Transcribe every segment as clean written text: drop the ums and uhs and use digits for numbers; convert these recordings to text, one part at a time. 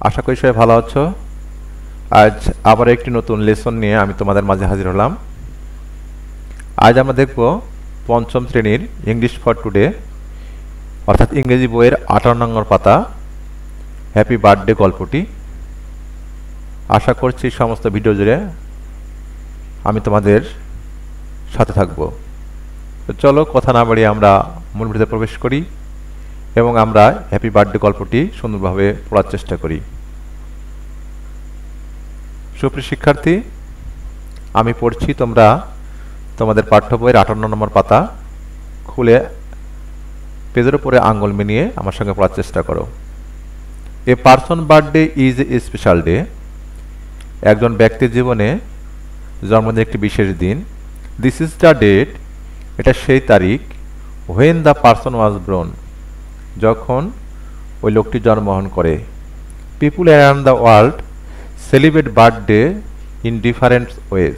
আশা করি সবাই ভালো আছো। আজ আবার একটি নতুন লেসন নিয়ে আমি তোমাদের মাঝে হাজির হলাম। আজ আমরা দেখব পঞ্চম শ্রেণীর ইংলিশ ফর টুডে অর্থাৎ ইংরেজি বইয়ের 58 নম্বর পাতা হ্যাপি বার্থডে গল্পটি। আশা করছি সমস্ত ভিডিও জুড়ে আমি তোমাদের সাথে থাকব। তো চলো কথা না বাড়িয়ে আমরা মূল ভিডিওতে প্রবেশ করি এবং আমরা হ্যাপি বার্থডে গল্পটি সুন্দরভাবে পড়ার চেষ্টা করি। সুপ্রিয় শিক্ষার্থী, আমি পড়ছি, তোমরা তোমাদের পাঠ্য বইয়ের 58 নম্বর পাতা খুলে পেজের উপরে আঙ্গুল মিলিয়ে আমার সঙ্গে পড়ার চেষ্টা করো। এ person birthday is a special day. একজন ব্যক্তির জীবনে জন্মদিন একটি বিশেষ দিন। দিস ইজ দ্য ডেট, এটা সেই তারিখ। When the person was born, যখন ওই লোকটি জন্মগ্রহণ করে। People around the world celebrate birthday in different ways.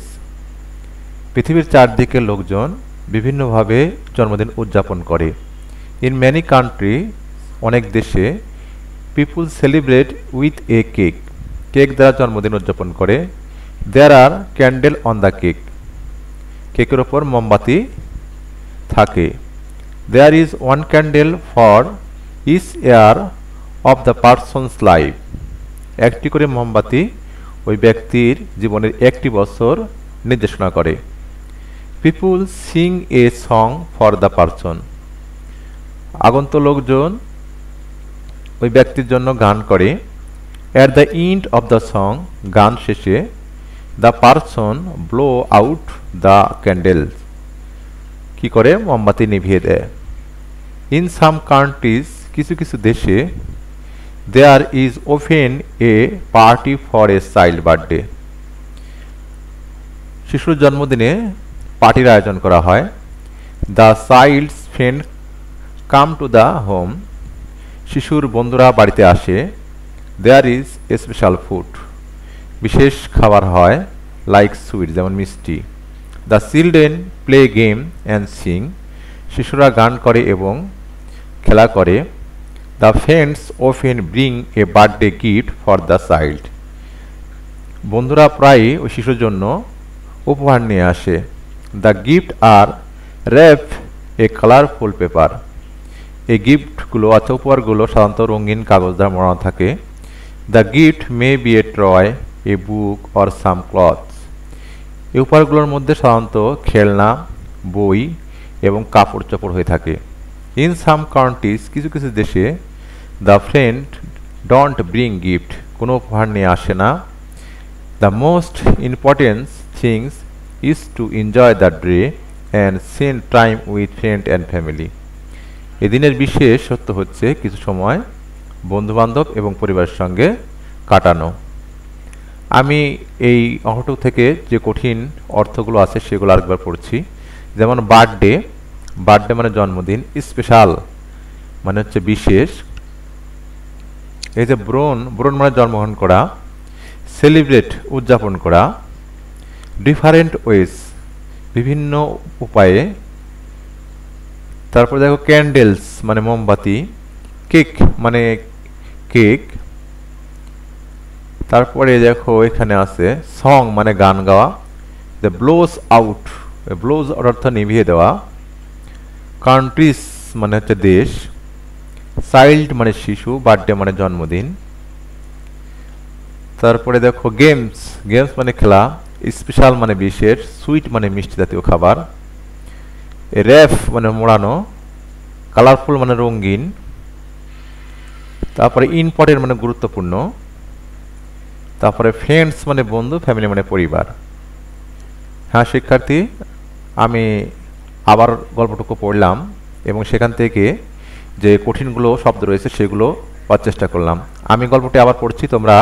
পৃথিবীর চারদিকে লোকজন বিভিন্নভাবে জন্মদিন উদযাপন করে। ইন ম্যানি কান্ট্রি, অনেক দেশে, people celebrate with a cake, cake দ্বারা জন্মদিন উদযাপন করে। There are candle on the cake, কেকের ওপর মোমবাতি থাকে। There is one candle for each year of the person's life, একটি করে মোমবাতি ওই ব্যক্তির জীবনের একটি বছর নির্দেশনা করে। People sing a song for the person, আগন্ত লোকজন ওই ব্যক্তির জন্য গান করে। At the end of the song, গান শেষে, the person blow out the candle, কি করে মোমবাতি নিভিয়ে দেয়। ইন সাম কান্ট্রিজ, কিছু কিছু দেশে, there is often a party for a child birthday, শিশুর জন্মদিনে পার্টির আয়োজন করা হয়। The child's friend come to the home, শিশুর বন্ধুরা বাড়িতে আসে। There is a special food, বিশেষ খাবার হয়। লাইক সুইট, যেমন মিষ্টি। The children play game and sing, শিশুরা গান করে এবং খেলা করে। The friends often bring a birthday gift for the child, বন্ধুরা প্রায়ই ওই শিশুর জন্য উপহার নিয়ে আসে। The gift are wrap a colourful paper, এই গিফটগুলো অর্থাৎ উপহারগুলো সাধারণত রঙিন কাগজ দ্বারা মোড়ানো থাকে। The gift may B A Troy, A book or some clothes, এই উপহারগুলোর মধ্যে সাধারণত খেলনা, বই এবং কাপড় চোপড় হয়ে থাকে। ইন সাম কান্ট্রিজ, কিছু কিছু দেশে, the friend don't bring gift, কোনো উপহার নিয়ে আসে না। The most important things is to enjoy the day and spend time with friend and family, এদিনের বিশেষ সত্য হচ্ছে কিছু সময় বন্ধুবান্ধব এবং পরিবারের সঙ্গে কাটানো। আমি এই অংশটুকু থেকে যে কঠিন অর্থগুলো আছে সেগুলো আরেকবার পড়ছি। যেমন বার্থডে, বার্থডে মানে জন্মদিন। স্পেশাল মানে হচ্ছে বিশেষ। এই যে ব্রন, ব্রন মানে জন্মগ্রহণ করা। সেলিব্রেট উদযাপন করা। ডিফারেন্ট ওয়েজ বিভিন্ন উপায়ে। তারপর দেখো ক্যান্ডেলস মানে মোমবাতি। কেক মানে কেক। তারপরে দেখো এখানে আছে সং মানে গান গাওয়া। দ্য ব্লোজ আউট, ব্লোজ অর্থ নিভিয়ে দেওয়া। কান্ট্রিজ মানে হচ্ছে দেশ। চাইল্ড মানে শিশু, বার্থডে মানে জন্মদিন। তারপরে দেখো গেমস, গেমস মানে খেলা। স্পেশাল মানে বিশেষ। সুইট মানে মিষ্টি জাতীয় খাবার। র্যাপ মানে মোড়ানো। কালারফুল মানে রঙিন। তারপরে ইম্পর্টেন্ট মানে গুরুত্বপূর্ণ। তারপরে ফ্রেন্ডস মানে বন্ধু, ফ্যামিলি মানে পরিবার। হ্যাঁ শিক্ষার্থী, আমি আবার গল্পটুকু পড়লাম এবং সেখান থেকে যে কঠিনগুলো শব্দ রয়েছে সেগুলো পড়ার চেষ্টা করলাম। আমি গল্পটি আবার পড়ছি, তোমরা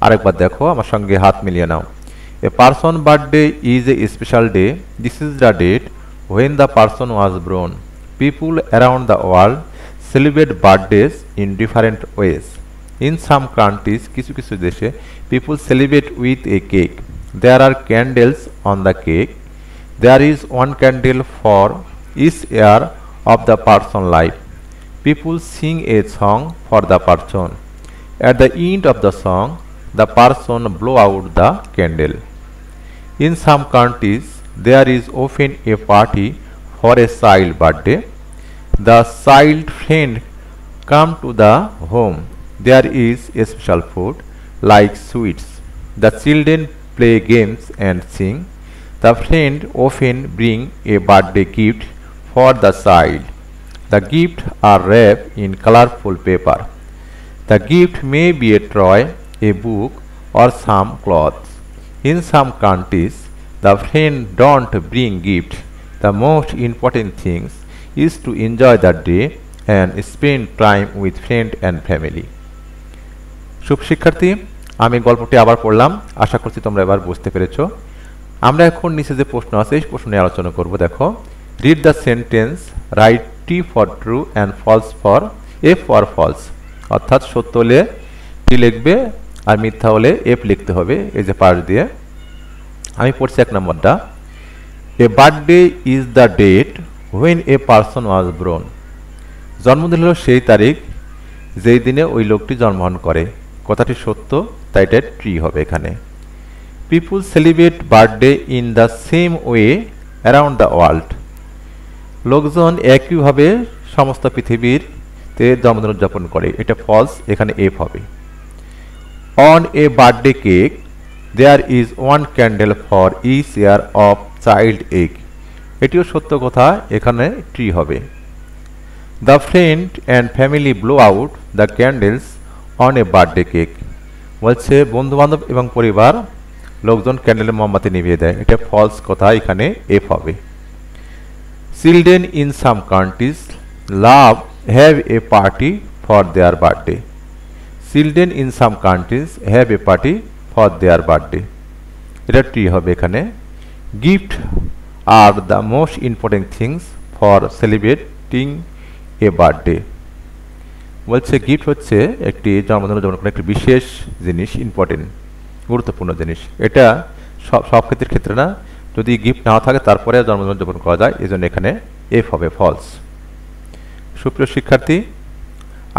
আরেকবার দেখো, আমার সঙ্গে হাত মিলিয়ে নাও। A person birthday is a special day. This is the date when the person was born. People around the world celebrate birthdays in different ways. In some countries, কিছু কিছু দেশে, people celebrate with a cake. There are candles on the cake. There is one candle for each year of the person life. People sing a song for the person. At the end of the song, the person blow out the candle. In some countries, there is often a party for a child birthday. The child friend come to the home. There is a special food like sweets. The children play games and sing. The friend often bring a birthday gift for the child. The gifts are wrapped in colorful paper. The gift may be a toy, a book, or some clothes. In some countries, the friend don't bring gifts. The most important thing is to enjoy the day and spend time with friends and family. শিক্ষার্থী, আমি গল্পটি আবার পড়লাম, আশা করছি তোমরা এবার বুঝতে পেরেছো। আমরা এখন নিচে যে প্রশ্ন আছে এই প্রশ্ন নিয়ে আলোচনা করব। দেখো, read the sentence, write T for true and false for F for false. অর্থাৎ সত্য হলে টি লিখবে আর মিথ্যা হলে এফ লিখতে হবে, এই যে পাশ দিয়ে। আমি পড়ছি 1 নম্বরটা। A birthday is the date when a person was born. জন্মদিন হলো সেই তারিখ যেই দিনে ওই লোকটি জন্মগ্রহণ করে। কথাটি সত্য, তাই এটা ট্রি হবে এখানে। People celebrate birthday in the same way around the world. লোকজন একইভাবে সমস্ত পৃথিবীতে জন্মদিন উদযাপন করে, এটা ফলস, এখানে এফ হবে। On a birthday cake there is one candle for each year of child age. এটিও সত্য কথা, এখানে ট্রি হবে। The friend and family blow out the candles on a birthday cake. বলছে বন্ধুবান্ধব এবং পরিবার লোকজন ক্যান্ডেলের মোমবাতি নিভিয়ে দেয়, এটা ফলস কথা, এখানে এফ হবে। Children in some countries love have a party for their birthday. Children in some countries have a party for their birthday, এটা ট্রি হবে এখানে। Gift are the most important things for celebrating a birthday. বলছে gift হচ্ছে একটি জন্মদিন উদযাপন করার একটি বিশেষ জিনিস, ইম্পর্টেন্ট, গুরুত্বপূর্ণ জিনিস। এটা সব ক্ষেত্রে না, যদি গিফট নাও থাকে তারপরে জন্মদিন উদযাপন করা যায়, এই জন্য এখানে এফ হবে, ফলস। সুপ্রিয় শিক্ষার্থী,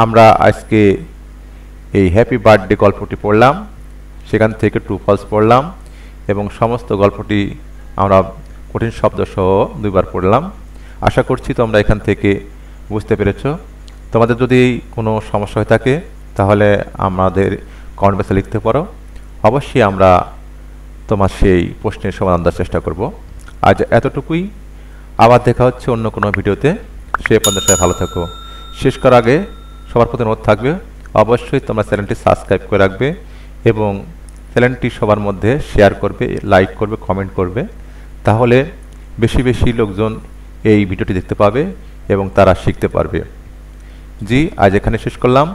আমরা আজকে এই হ্যাপি বার্থডে গল্পটি পড়লাম, সেখান থেকে ট্রু ফলস পড়লাম এবং সমস্ত গল্পটি আমরা কঠিন শব্দ সহ 2 বার পড়লাম। আশা করছি তোমরা এখান থেকে বুঝতে পেরেছ। তোমাদের যদি কোনো সমস্যা হয়ে থাকে তাহলে আমাদের কমেন্ট বক্সে লিখতে পারো, অবশ্যই আমরা তোমার সেই প্রশ্নের সমাধান দেওয়ার চেষ্টা করব। আজ এতটুকুই, আবার দেখা হচ্ছে অন্য কোনো ভিডিওতে। সে পর্যন্ত সবাই ভালো থাকো। শেষ করার আগে সবার প্রতি অনুরোধ থাকবে, অবশ্যই তোমরা চ্যানেলটি সাবস্ক্রাইব করে রাখবে এবং চ্যানেলটি সবার মধ্যে শেয়ার করবে, লাইক করবে, কমেন্ট করবে, তাহলে বেশি বেশি লোকজন এই ভিডিওটি দেখতে পাবে এবং তারা শিখতে পারবে। জি, আজ এখানে শেষ করলাম।